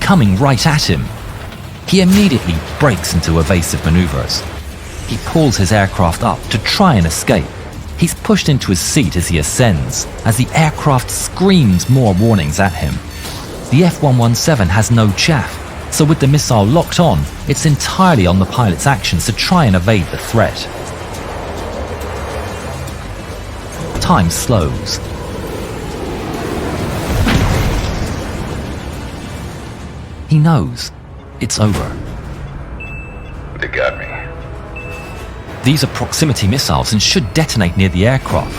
coming right at him. He immediately breaks into evasive maneuvers. He pulls his aircraft up to try and escape. He's pushed into his seat as he ascends, as the aircraft screams more warnings at him. The F-117 has no chaff, so with the missile locked on, it's entirely on the pilot's actions to try and evade the threat. Time slows. He knows it's over. They got me. These are proximity missiles and should detonate near the aircraft.